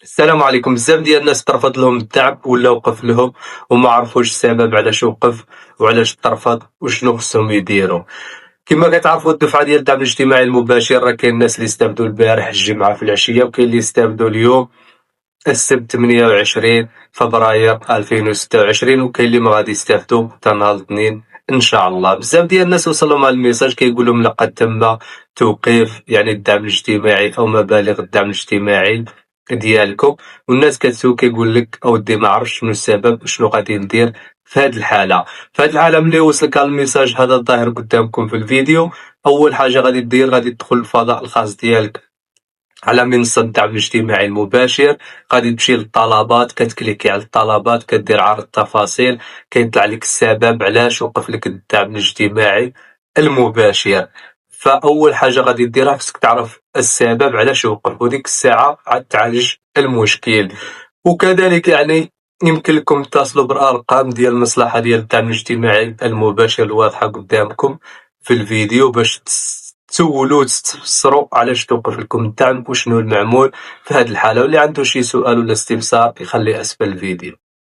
السلام عليكم. بزاف ديال الناس ترفض لهم الدعم ولا وقف لهم وما عرفوش السبب علاش وقف وعلاش ترفض وشنو خصهم يديروا. كما كتعرفوا الدفعه ديال الدعم الاجتماعي المباشر راه كاين الناس اللي استافدوا البارح الجمعه في العشيه وكاين اللي استافدوا اليوم السبت 28 فبراير 2026 وكاين اللي ما غادي يستافدوا حتى نهار الاثنين ان شاء الله. بزاف ديال الناس وصلهم هذا الميساج كيقول لهم لقد تم توقيف يعني الدعم الاجتماعي او مبالغ الدعم الاجتماعي ديالكم، والناس كتسول كيقول لك اودي ما عرفتش شنو السبب وشنو غادي ندير في هذه الحاله. في هذه الحاله ملي وصلك هذا الميساج هذا الظاهر قدامكم في الفيديو، اول حاجه غادي دير غادي تدخل الفضاء الخاص ديالك على منصة الدعم الاجتماعي المباشر. غادي تمشي للطلبات، كتكليكي على الطلبات، كدير عرض التفاصيل، كيطلع لك السبب علاش وقف لك الدعم الاجتماعي المباشر. فاول حاجه غادي ديرها خصك تعرف السبب علاش وقف، وديك الساعه عاد تعالج المشكل. وكذلك يعني يمكن لكم تتصلوا بالارقام ديال المصلحه ديال الدعم الاجتماعي المباشر الواضحه قدامكم في الفيديو باش تسولوا وتستفسروا علاش توقف لكم الدعم وشنو المعمول في هذه الحاله. واللي عنده شي سؤال ولا استفسار يخليه اسفل الفيديو.